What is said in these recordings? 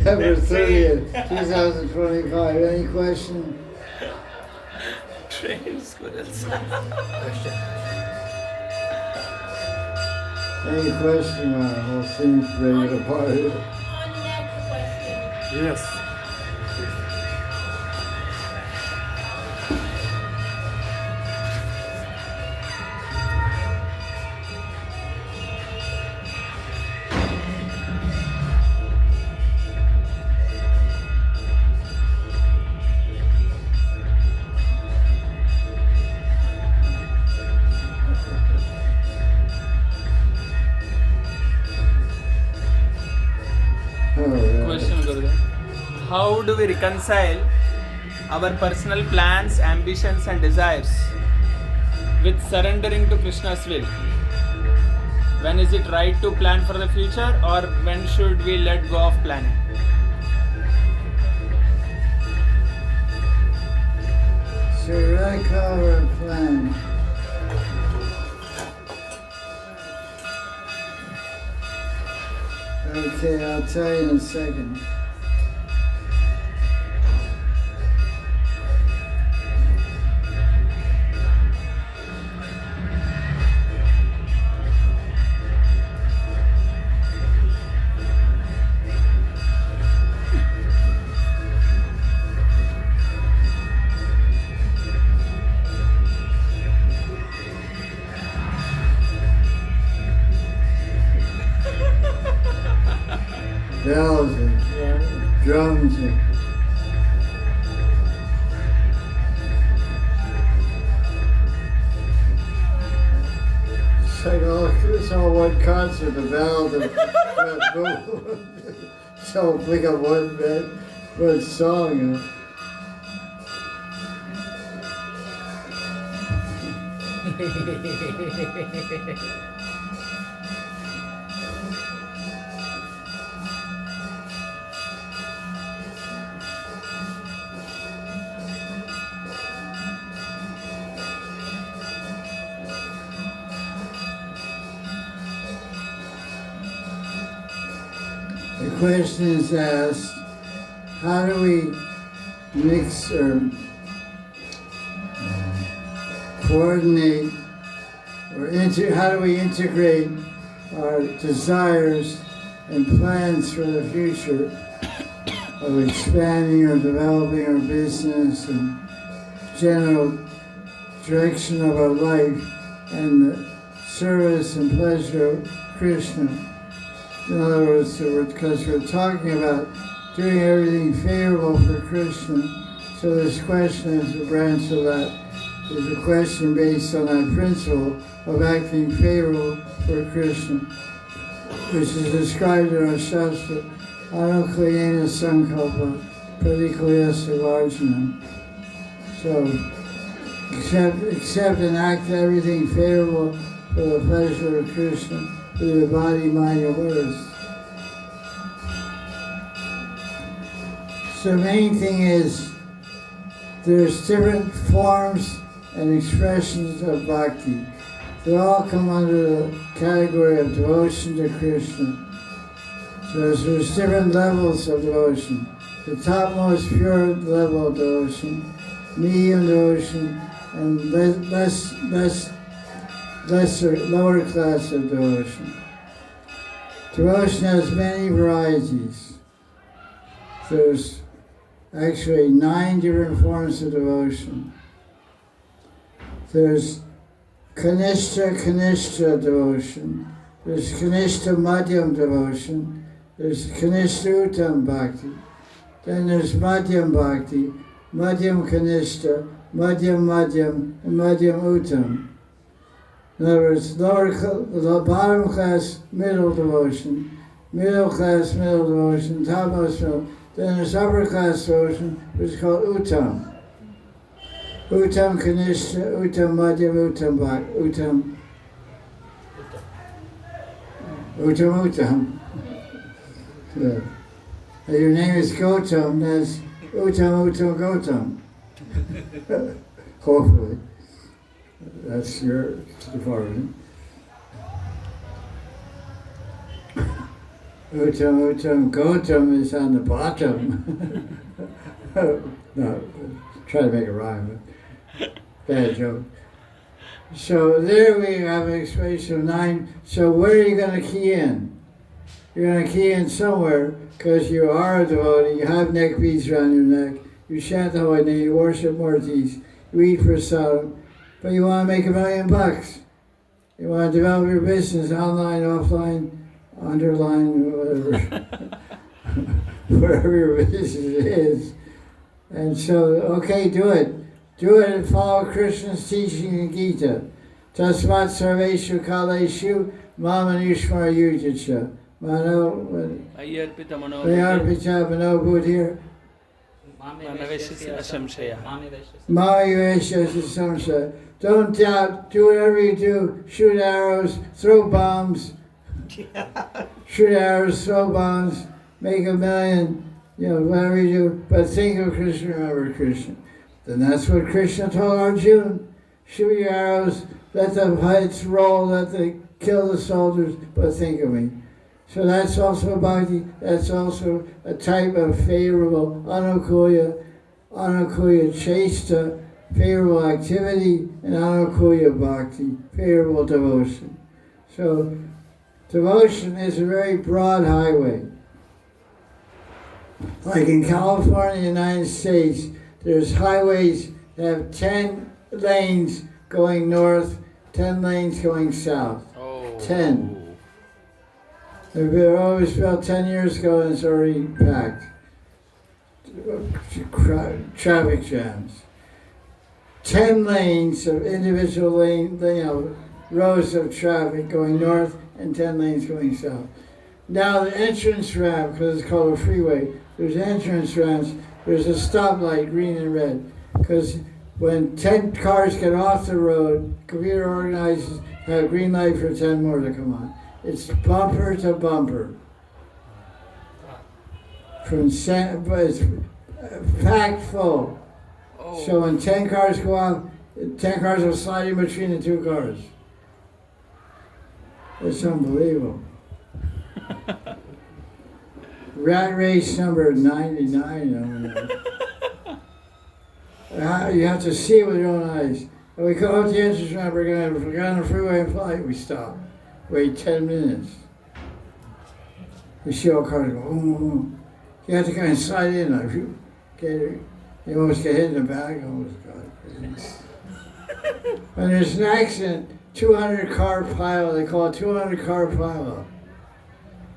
September 30th, 2025. Any question? Trained squirrels. Any question? We'll see ready to party. On next question. Yes. Question, Gurudev. How do we reconcile our personal plans, ambitions and desires with surrendering to Krishna's will? When is it right to plan for the future, or when should we let go of planning? Radha plan. Okay, I'll tell you in a second. Bells and drums and it's all one concert, the bells and so pick up one song. The question is asked, how do we mix or coordinate or how do we integrate our desires and plans for the future of expanding or developing our business and general direction of our life and the service and pleasure of Krishna? In other words, because we're talking about doing everything favorable for Krishna, so this question is a branch of that. Is a question based on that principle of acting favorable for Krishna, which is described in our Shastra, Anukliyena Sankalpa Pradiklayasa Varjanam. So, accept and act everything favorable for the pleasure of Krishna, with your body, mind, and words. So the main thing is, there's different forms and expressions of bhakti. They all come under the category of devotion to Krishna. So there's different levels of devotion. The topmost pure level of devotion, medium devotion, and lower class of devotion. Devotion has many varieties. There's actually 9 different forms of devotion. There's Kanishta devotion. There's Kanishta Madhyam devotion. There's Kanishta Uttam Bhakti. Then there's Madhyam Bhakti, Madhyam Kanishta, Madhyam, and Madhyam Uttam. In other words, bottom class, middle devotion, middle class, middle devotion, topmost middle. Then there's upper class devotion, which is called Uttam. Uttam Kanishta, Uttam Madhyam, Uttam Bhakti, Uttam. Yeah. And your name is Gautam, that's Uttam, Gautam. Hopefully. That's your department. Uttam, Gautam is on the bottom. No, try to make a rhyme, but bad joke. So there we have an explanation of 9. So where are you going to key in? You're going to key in somewhere because you are a devotee, you have neck beads around your neck, you chant the holy name, you worship murtis, you eat prasadam, but you want to make $1 million. You want to develop your business online, offline, underline, whatever, wherever your business is. And so, okay, do it. Do it and follow Krishna's teaching in Gita. Tasmat sarveshu kaleshu mamanishmar yujacha. Mano, Ayarpita mano. Ayarpita mano buddhir. Manaveshya samshaya. Manaveshya samshaya. Don't doubt. Do whatever you do. Shoot arrows, throw bombs. Shoot arrows, throw bombs. Make $1 million. Whatever you do. But think of Krishna, remember Krishna. Then that's what Krishna told Arjuna. Shoot your arrows, let the heights roll, let them kill the soldiers, but think of me. So that's also bhakti, that's also a type of favorable anukulya chesta, favorable activity, and anukulya bhakti, favorable devotion. So devotion is a very broad highway. Like in California, United States, there's highways that have 10 lanes going north, 10 lanes going south. 10. They were always built 10 years ago and it's already packed. Traffic jams. 10 lanes of individual rows of traffic going north and 10 lanes going south. Now the entrance ramp, because it's called a freeway, there's entrance ramps, there's a stoplight, green and red. Because when 10 cars get off the road, computer organizes a green light for 10 more to come on. It's bumper to bumper. But it's packed full. So when 10 cars go off, 10 cars will slide in between the 2 cars. It's unbelievable. Rat race number 99. You have to see it with your own eyes. When we go up the entrance ramp, we're going on the freeway and fly, we stop. Wait 10 minutes. You see all cars go, oh. You have to kind of slide in. You almost get hit in the back. Almost got it. When there's an accident, 200 car pile, they call it 200 car pile.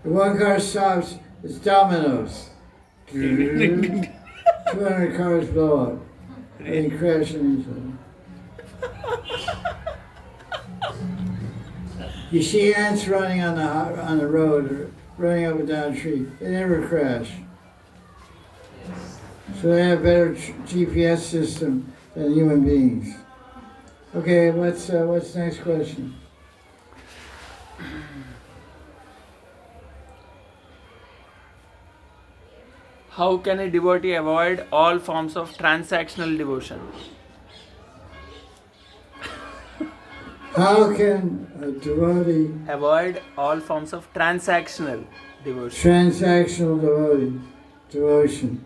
If one car stops, it's dominoes. 200 cars blow up. They crash into each other. You see ants running on the road or running up and down a tree. They never crash. So they have better GPS system than human beings. Okay, what's the next question? How can a devotee avoid all forms of transactional devotion? How can a devotee avoid all forms of transactional devotion? Transactional devotion.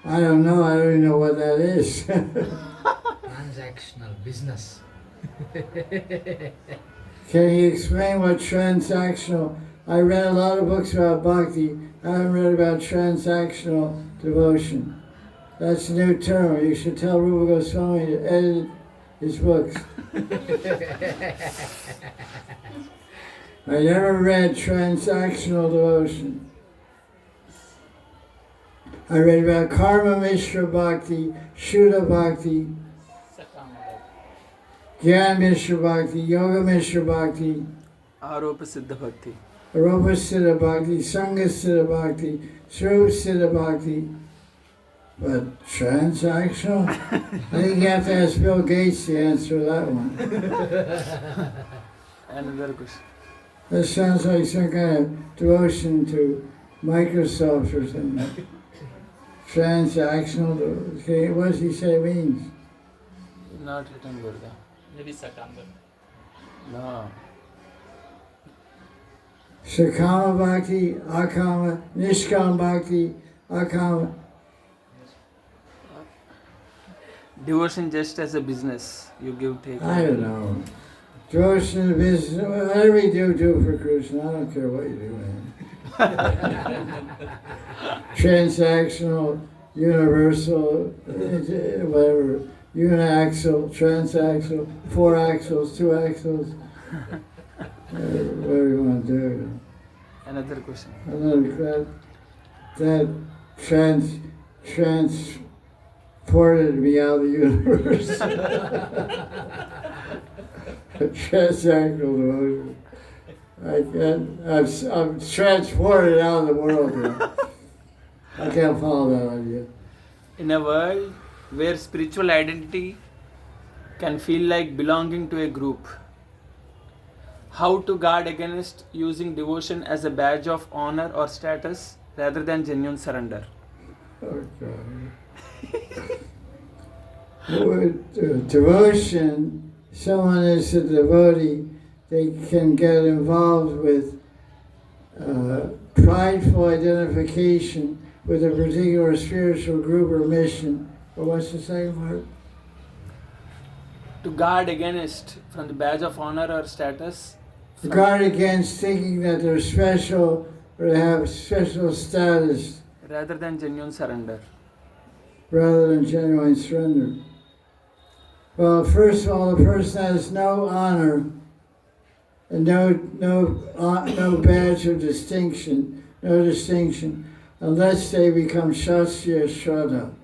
I don't know. I don't even know what that is. Transactional business. Can you explain what transactional? I read a lot of books about bhakti. I haven't read about transactional devotion. That's a new term. You should tell Rupa Goswami to edit his books. I never read transactional devotion. I read about Karma Mishra Bhakti, Shuddha Bhakti, Gyan Mishra Bhakti, Yoga Mishra Bhakti, Aropa Siddha Bhakti, Aropa Siddha Bhakti, Sangha Siddha Bhakti, Srup Siddha Bhakti. But transactional? I think you have to ask Bill Gates to answer that one. Another question. That sounds like some kind of devotion to Microsoft or something. Transactional, okay, what does he say it means? Not written Gurda. Maybe Sakandar. No. Sakama Bhakti, Akama, Nishkama Bhakti, Akama. Devotion just as a business. You give, take. I don't know. Devotion, business, whatever you do for Krishna. I don't care what you do, man. Transactional, universal, whatever. Uniaxle, transaxle, 4 axles, 2 axles. Whatever you want to do. Another question. That transported me out of the universe. Transactional devotion. I'm transported out of the world. I can't follow that idea. In a world where spiritual identity can feel like belonging to a group, how to guard against using devotion as a badge of honor or status rather than genuine surrender? With devotion, someone is a devotee, they can get involved with prideful identification with a particular spiritual group or mission. Or what's the second word? To guard against from the badge of honor or status. To guard against thinking that they're special or they have special status. Rather than genuine surrender. Rather than genuine surrender. Well, first of all, the person has no honor and no badge of distinction, unless they become Shastriya Shraddha.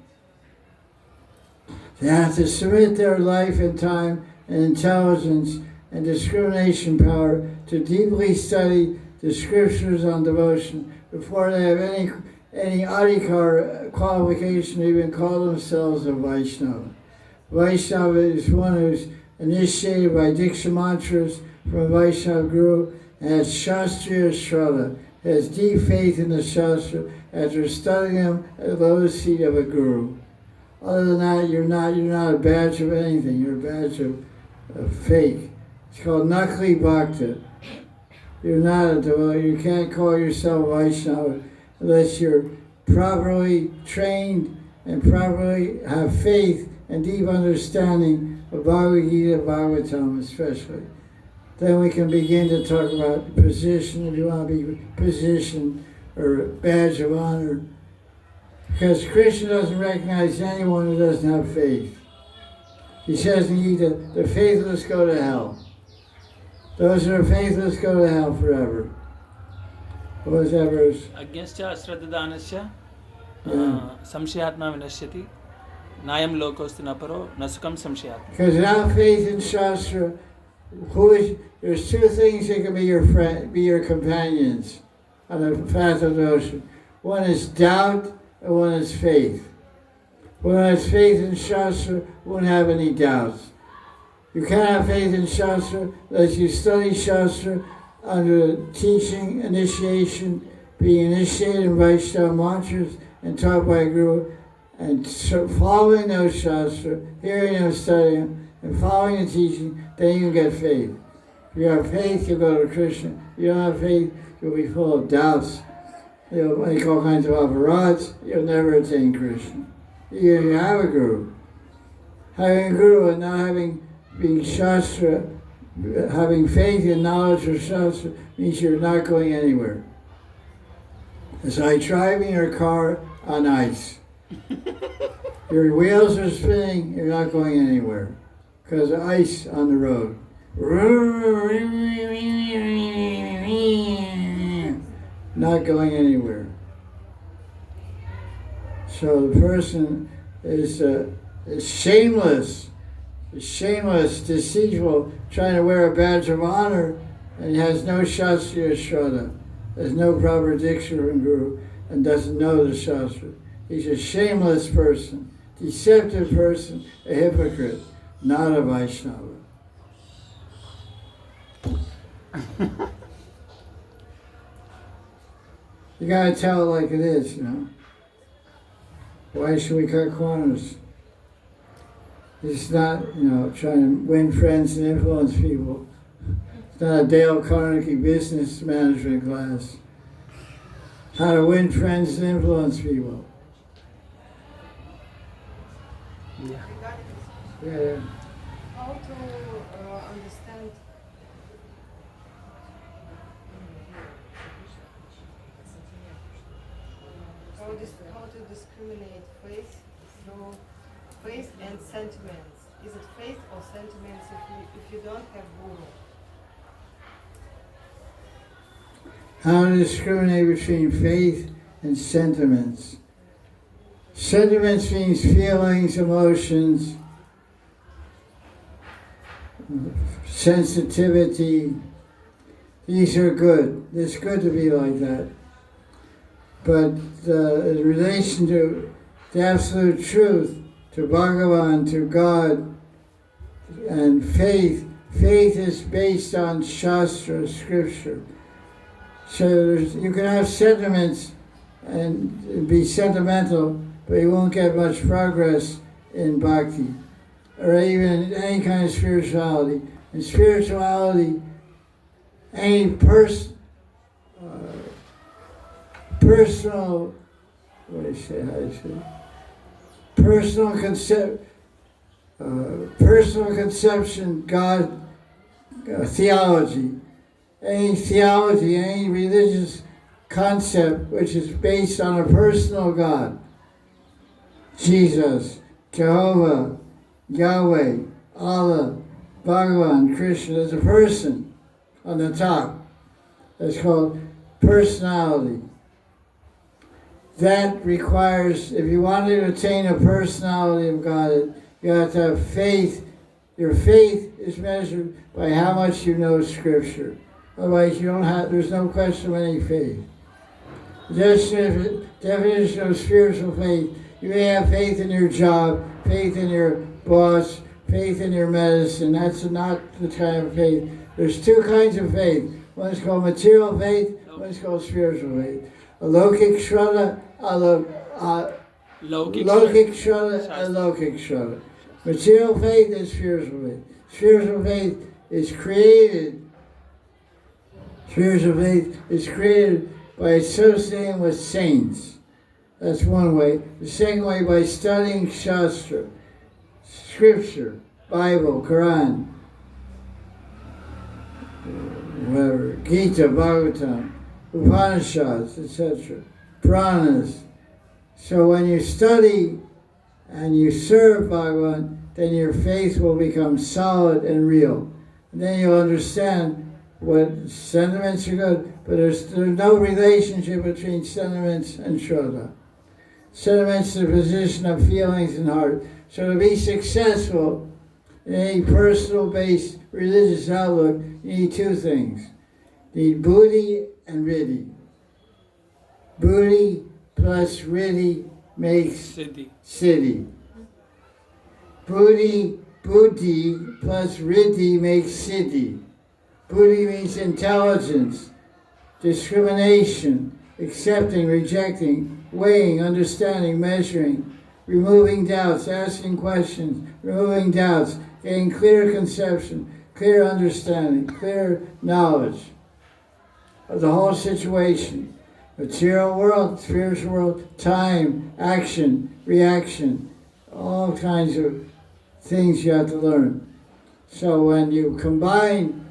They have to submit their life and time and intelligence and discrimination power to deeply study the scriptures on devotion before they have any adhikar qualification to even call themselves a Vaishnava. Vaishnava is one who's initiated by Diksha mantras from a Vaishnava Guru and has Shastriya Shraddha, has deep faith in the Shastra after studying them at the lotus feet of a Guru. Other than that, you're not a badge of anything. You're a badge of fake. It's called Nakli Bhakta. You're not a devotee. You can't call yourself Vaishnava unless you're properly trained and properly have faith and deep understanding of Bhagavad Gita, Bhagavatam especially. Then we can begin to talk about position, if you want to be positioned or badge of honor. Because Krishna doesn't recognize anyone who doesn't have faith. He says in Gita, the faithless go to hell. Those who are faithless go to hell forever. What was that verse? Agyasya asraddhanasya samshayatma vinashyati nayam lokosti naparo nasukam samshayatma. Because without faith in Shastra, there's 2 things that can be your friend, be your companions on the path of devotion. One is doubt and one is faith. One has faith in Shastra, won't have any doubts. You can't have faith in Shastra unless you study Shastra under teaching, initiation, being initiated in Vaishnava mantras and taught by a Guru, and following those Shastra, hearing them, studying them, and following the teaching, then you can get faith. If you have faith, you'll go to Krishna. If you don't have faith, you'll be full of doubts. You'll make all kinds of aparads. You'll never attain Krishna. You have a Guru. Having a Guru and not being Shastra, having faith and knowledge of Shastra means you're not going anywhere. It's like driving your car on ice. Your wheels are spinning, you're not going anywhere because of ice on the road. Not going anywhere. So the person is shameless, deceitful, trying to wear a badge of honor, and he has no Shastriya Shraddha, has no proper Diksha from Guru, and doesn't know the Shastra. He's a shameless person, deceptive person, a hypocrite, not a Vaishnava. You gotta tell it like it is, you know. Why should we cut corners? It's not, trying to win friends and influence people. It's not a Dale Carnegie business management class. How to win friends and influence people. Yeah. Yeah. How to understand how to discriminate faith through faith and sentiments? Is it faith or sentiments if you don't have guru? How to discriminate between faith and sentiments. Sentiments means feelings, emotions, sensitivity. These are good. It's good to be like that. But in relation to the absolute truth, to Bhagavan, to God, and faith is based on Shastra, scripture. So you can have sentiments and be sentimental, but you won't get much progress in bhakti, or even in any kind of spirituality. In spirituality, any personal, personal conception, God, theology. Any theology, any religious concept which is based on a personal God. Jesus, Jehovah, Yahweh, Allah, Bhagavan, Krishna, there's a person on the top. That's called personality. That requires, if you want to attain a personality of God, you have to have faith. Your faith is measured by how much you know Scripture. Otherwise, there's no question of any faith. The definition of spiritual faith, you may have faith in your job, faith in your boss, faith in your medicine. That's not the kind of faith. There's two kinds of faith. One is called material faith, one is called spiritual faith. Alokik Shraddha, Lokik Shraddha, Alokik Shraddha. Material faith is spiritual faith. Spiritual faith is created. Spiritual faith is created by associating with saints. That's one way. The second way, by studying Shastra, Scripture, Bible, Quran, whatever, Gita, Bhagavatam, Upanishads, etc., Puranas. So when you study and you serve Bhagavan, then your faith will become solid and real. And then you'll understand what sentiments are good, but there's no relationship between sentiments and Shraddha. Sentiments is a position of feelings and heart. So to be successful in any personal-based religious outlook, you need two things. You need buddhi and riddhi. Buddhi plus riddhi makes siddhi. Buddhi plus riddhi makes siddhi. Buddhi means intelligence, discrimination, accepting, rejecting, weighing, understanding, measuring, removing doubts, asking questions, removing doubts, getting clear conception, clear understanding, clear knowledge of the whole situation. Material world, spiritual world, time, action, reaction, all kinds of things you have to learn. So when you combine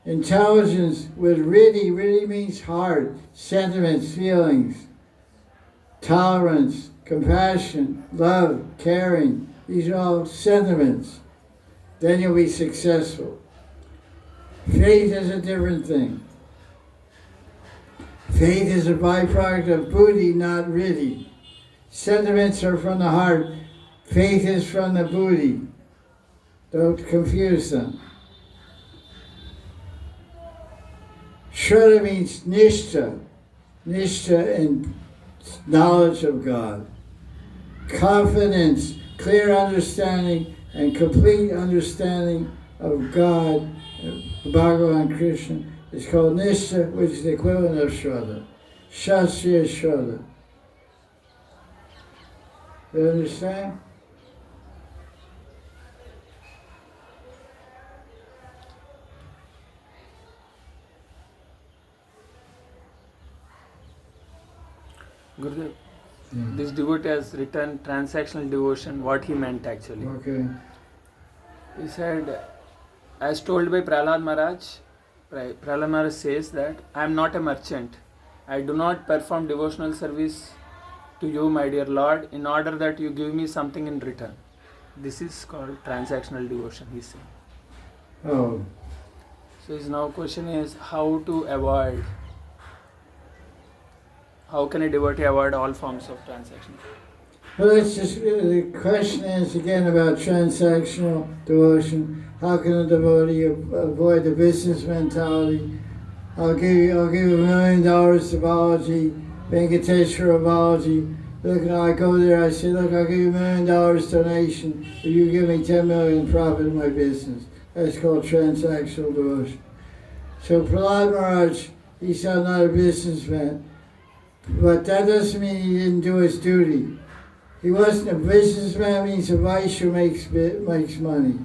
intelligence with riddhi, riddhi means heart, sentiments, feelings, tolerance, compassion, love, caring. These are all sentiments. Then you'll be successful. Faith is a different thing. Faith is a byproduct of buddhi, not riddhi. Sentiments are from the heart. Faith is from the buddhi. Don't confuse them. Shraddha means nishtha. Nishtha in knowledge of God. Confidence, clear understanding, and complete understanding of God, Bhagavan Krishna, is called nishtha, which is the equivalent of Shraddha. Shastriya Shraddha. You understand? Gurudev, Yeah. this devotee has written transactional devotion, what he meant actually. Okay. He said, as told by Prahlad Maharaj, Prahlad Maharaj says that I am not a merchant. I do not perform devotional service to you, my dear Lord, in order that you give me something in return. This is called transactional devotion, he said. Oh. So his now question is how to avoid, how can a devotee avoid all forms of transaction? Well, it's just the question is again about transactional devotion. How can a devotee avoid the business mentality? I'll give you $1 million to Babaji, Venkateshwara Babaji. Look, I go there, I say, look, I'll give you $1 million donation if you give me 10 million profit in my business. That's called transactional devotion. So Prahlad Maharaj, he's not a businessman, but that doesn't mean he didn't do his duty. He wasn't a businessman, means a Vaishya makes money.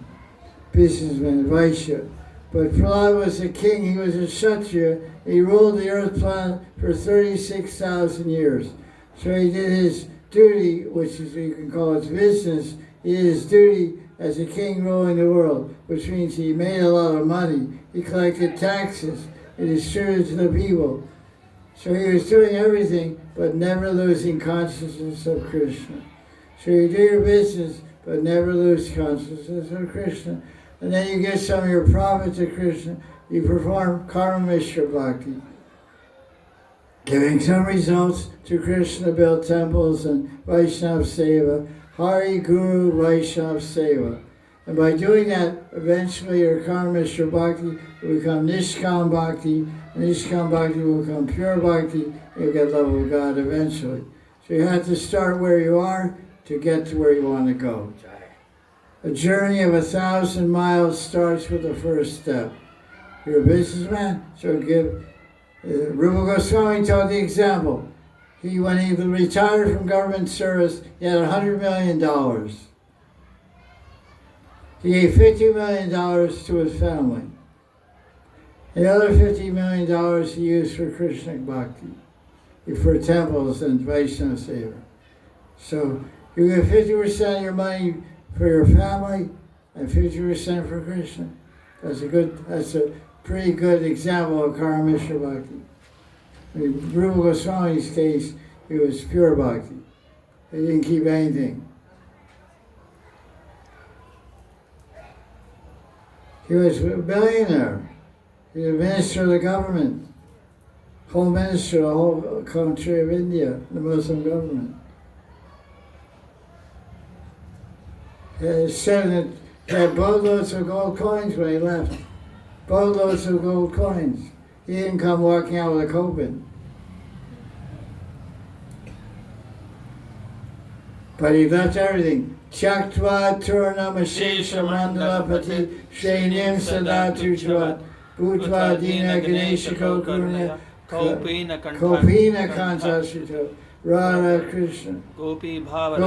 Businessman, Vaishya. But Prahlad was a king, he was a Kshatriya, he ruled the earth planet for 36,000 years. So he did his duty, which is you can call it business, he did his duty as a king ruling the world, which means he made a lot of money. He collected taxes, he distributed to the people. So he was doing everything, but never losing consciousness of Krishna. So you do your business, but never lose consciousness of Krishna. And then you give some of your profit to Krishna. You perform karma mishra bhakti, giving some results to Krishna, build temples and Vaishnava seva, Hari Guru Vaishnava seva. And by doing that, eventually your karma mishra bhakti will become nishkam bhakti, and nishkam bhakti will become pure bhakti, and you'll get love of God eventually. So you have to start where you are to get to where you want to go. A journey of 1,000 miles starts with the first step. You're a businessman, so give. Rupa Goswami told the example. When he retired from government service, he had $100 million. He gave $50 million to his family. The other $50 million he used for Krishna Bhakti, for temples and Vaishnava Seva. So you give 50% of your money for your family and 50% for Krishna. That's a pretty good example of karma mishra bhakti. In Rupa Goswami's case, it was pure bhakti. He didn't keep anything. He was a billionaire. He was a minister of the government, Home Minister of the whole country of India, the Muslim government. He said that he had boatloads of gold coins when he left. Boatloads of gold coins. He didn't come walking out with a copen. But he left everything. Chaktva Turnam Ashesha Mandalapati Shrenim Sadatu Jvat Bhutva Dina Ganesha Kokurna Kopina Kopina Kantashito Radha Krishna Gopi Bhava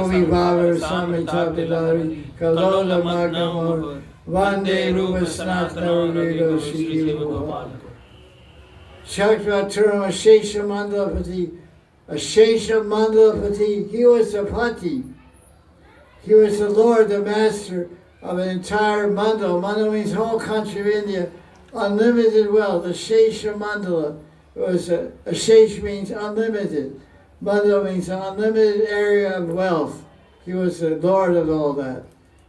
Samita Bilari Kalola Magamor Vande Rupa Sanatana Rigo Shri Gopal. Chaktva Turnam Ashesha Mandalapati. Ashesha Mandalapati, he was a pati. He was the lord, the master of an entire mandala. Mandala means whole country of India. Unlimited wealth. Ashesha Mandala. Ashesh means unlimited. Mandala means an unlimited area of wealth. He was the lord of all that.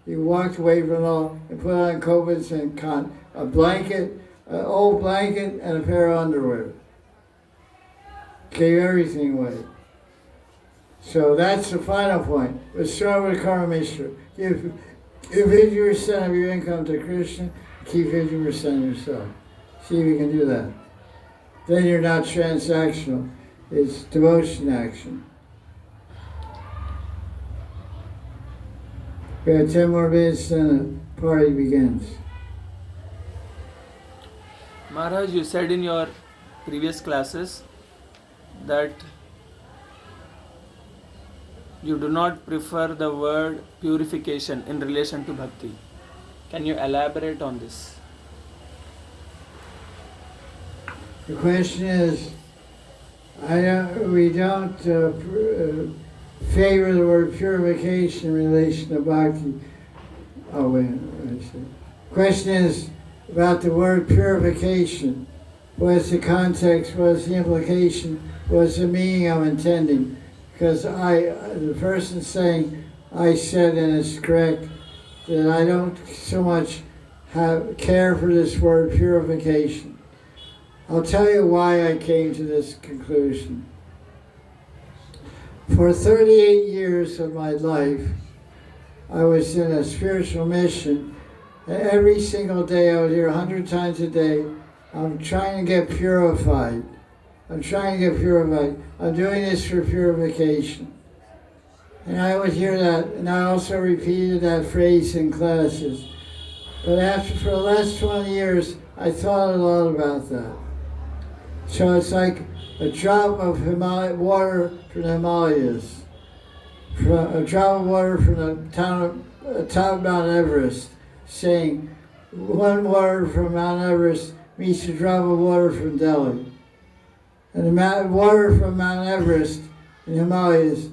He walked away from it all and put on copets and a blanket, an old blanket, and a pair of underwear. Gave everything away. So that's the final point. Let's start with karma mishra. Give 50% of your income to Krishna, keep 50% yourself. See if you can do that. Then you're not transactional. It's devotion action. We have 10 more minutes, then the party begins. Maharaj, you said in your previous classes that you do not prefer the word purification in relation to bhakti. Can you elaborate on this? The question is, We don't favor the word purification in relation to bhakti. Oh, wait. Question is about the word purification. What's the context? What's the implication? What's the meaning I'm intending? Because the person saying, I said, and it's correct, that I don't so much care for this word purification. I'll tell you why I came to this conclusion. For 38 years of my life, I was in a spiritual mission. Every single day, I was here 100 times a day. I'm trying to get purified. I'm doing this for purification. And I would hear that, and I also repeated that phrase in classes. But for the last 20 years, I thought a lot about that. So it's like a drop of water from the Himalayas, a drop of water from the top of Mount Everest, saying one water from Mount Everest meets a drop of water from Delhi. And the water from Mount Everest in the Himalayas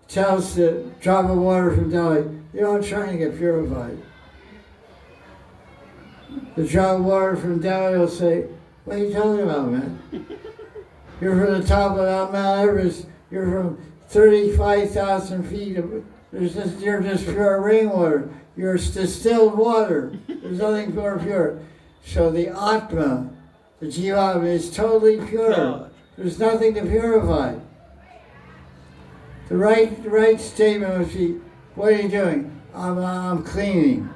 tells the drop of water from Delhi, you're not trying to get purified. The drop of water from Delhi will say, what are you talking about, man? You're from the top of Mount Everest. You're from 35,000 feet. You're just pure rainwater. You're distilled water. There's nothing more pure. So the Atma, the Jiva, is totally pure. There's nothing to purify. The right statement would be, what are you doing? I'm cleaning.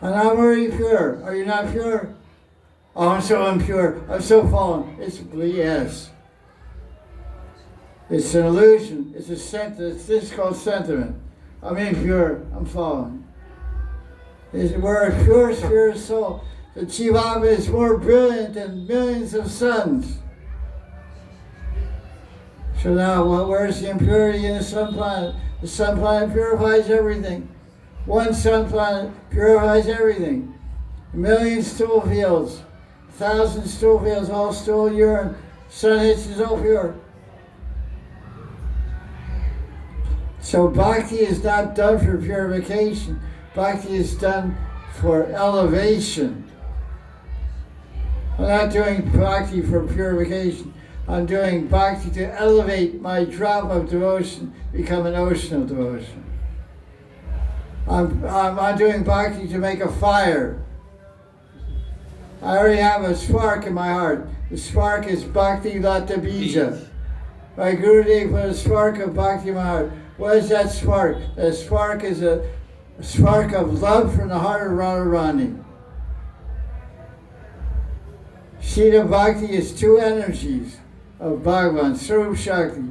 And I'm already pure. Are you not pure? Oh, I'm so impure. I'm so fallen. It's BS. It's an illusion. It's a sentiment. This is called sentiment. I'm impure. I'm fallen. We're a pure spirit soul. The Jiva is more brilliant than millions of suns. So now, where's the impurity in the sun planet? The sun planet purifies everything. One sun planet purifies everything. A million stool fields, 1,000 stool fields, all stool urine. Sun hits is all pure. So bhakti is not done for purification. Bhakti is done for elevation. I'm not doing bhakti for purification. I'm doing bhakti to elevate my drop of devotion, become an ocean of devotion. I'm doing bhakti to make a fire. I already have a spark in my heart. The spark is bhakti lata bija. My Gurudev put a spark of bhakti in my heart. What is that spark? That spark is a spark of love from the heart of Radharani. Siddha Bhakti is two energies of Bhagavan, Swarup Shakti,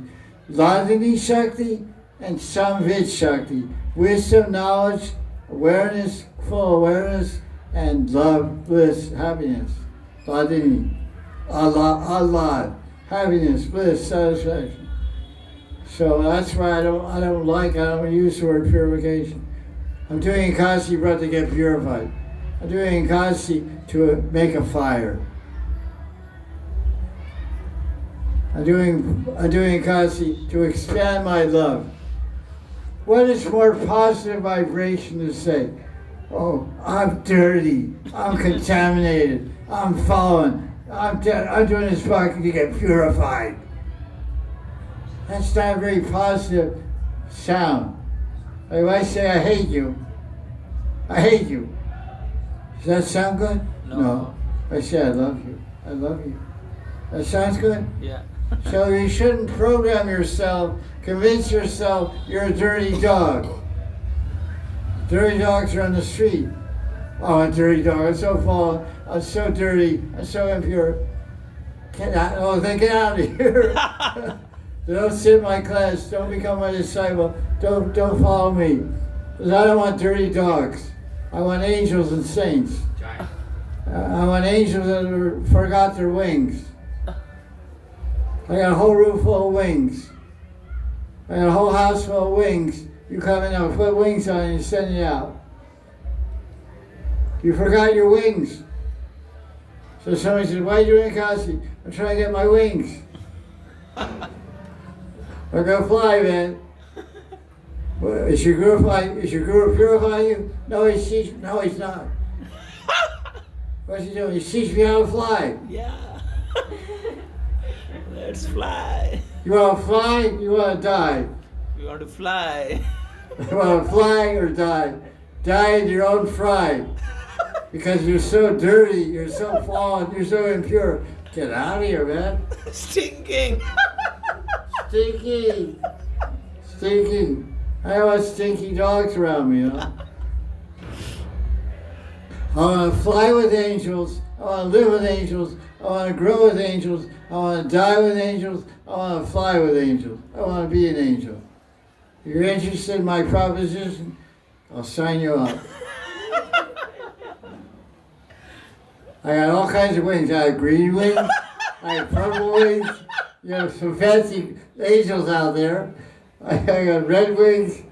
Ladini Shakti and Samvid Shakti. Wisdom, knowledge, awareness, full awareness, and love, bliss, happiness. Ladini, Allah, happiness, bliss, satisfaction. So that's why I don't use the word purification. I'm doing Ekadasi Vrat to get purified. I'm doing Ekadasi to make a fire. I'm doing Ekadasi to expand my love. What is more positive vibration to say? Oh, I'm dirty, I'm contaminated, I'm fallen, I'm doing this bhakti to get purified. That's not a very positive sound. Like if I say I hate you, does that sound good? No. I say I love you. That sounds good? Yeah. So you shouldn't program yourself, convince yourself you're a dirty dog. Dirty dogs are on the street. Oh, I'm a dirty dog, I'm so fallen, I'm so dirty, I'm so impure. Get out of here. Don't sit in my class, don't become my disciple, don't follow me. Because I don't want dirty dogs. I want angels and saints. I want angels that forgot their wings. I got a whole room full of wings. I got a whole house full of wings. You come in and put wings on and you send it out. You forgot your wings. So somebody says, why are you doing Kasi? I'm trying to get my wings. We're gonna fly, man. Well, is your guru purifying you? No, he's not. What's he doing? He's teaching me how to fly. Yeah. Let's fly. You want to fly? You want to die? You want to fly. You want to fly or die? Die in your own fry. Because you're so dirty, you're so fallen, you're so impure. Get out of here, man. Stinking. Stinky. Stinky. I don't want stinky dogs around me, you know. I want to fly with angels. I want to live with angels. I want to grow with angels. I want to die with angels. I want to fly with angels. I want to be an angel. If you're interested in my proposition, I'll sign you up. I got all kinds of wings. I have green wings. I have purple wings. You have some fancy angels out there. I got red wings.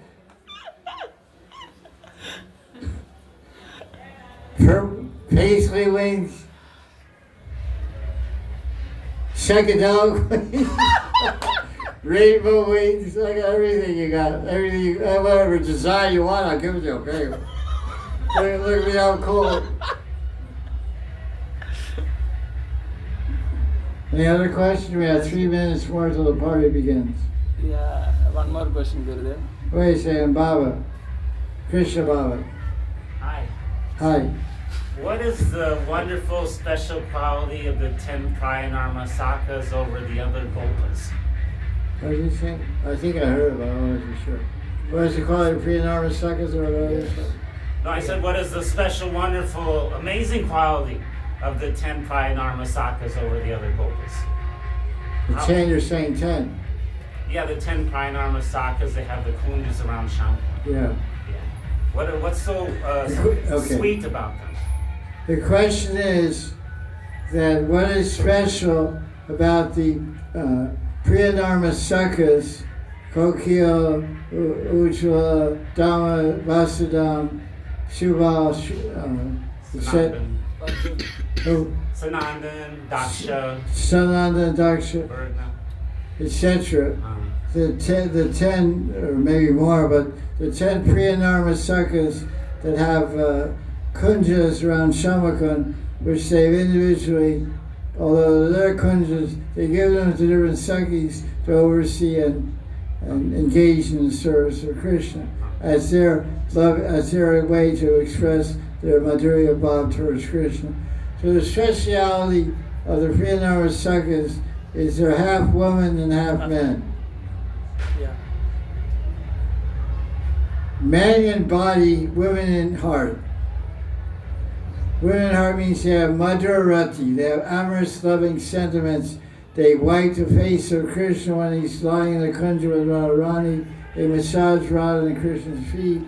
Paisley wings. Psychedelic wings. Rainbow wings. I got everything you got. Everything, whatever design you want, I'll give it to you. Okay. Look at me how cool. Any other questions? We have 3 minutes more till the party begins. Yeah, one more question, Gurudev. Wait a second, Baba. Krishna Baba. Hi. Hi. What is the wonderful special quality of the 10 Prayanarmasakas over the other Gopas? What did you say? I think I heard about it, I wasn't sure. What is it called? Priyanarmasakas or whatever? No, I said, what is the special, wonderful, amazing quality of the 10 Prayanarmasakas over the other Gopas? The 10, you're saying 10. Yeah, the 10 Prayanarmasakas, they have the kunjas around Shankar. Yeah. What's so Okay. sweet about them? The question is that what is special about the Priyanarmasakas, Kokil, Ujjvala, Dhamma, Vasudam, Shubal, Sanandan, Daksha, Sananda, Daksha, Varna. etc. The 10, or maybe more, but the 10 Priyanarmasakas that have kunjas around Shamakun, which they've individually, although they're kunjas, they give them to different Sakis to oversee and engage in the service of Krishna as their love, as their way to express their Madhurya Bhav towards Krishna. So the speciality of the Priyanarmasakas is they're half women and half men. Yeah. Men in body, women in heart. Women in heart means they have madhurati, they have amorous, loving sentiments. They wipe the face of Krishna when he's lying in the kunja with Radharani. They massage Radha and Krishna's feet.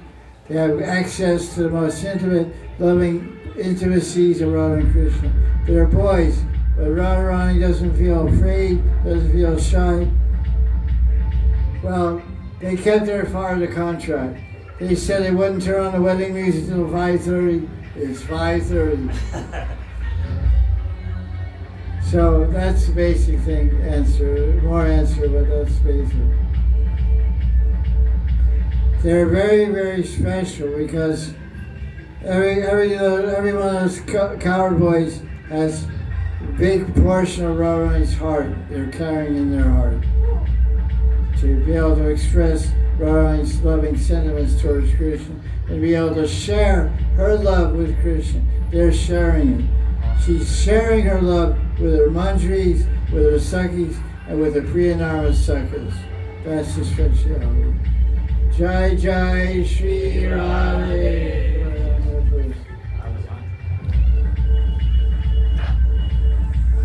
They have access to the most intimate, loving intimacies of Radha and Krishna. They're boys, but Radharani doesn't feel afraid, doesn't feel shy. Well, they kept their part of the contract. They said they wouldn't turn on the wedding music until 5:30. It's 5:30. So that's the basic thing, more answer, but that's basic. They're very, very special because every one of those coward boys has a big portion of Radharani's heart they're carrying in their heart. To be able to express Radharani's loving sentiments towards Krishna and be able to share her love with Krishna. They're sharing it. She's sharing her love with her manjaris, with her sakis, and with the Priyanarmasakas. That's the speciality. Jai Jai Shri Radhe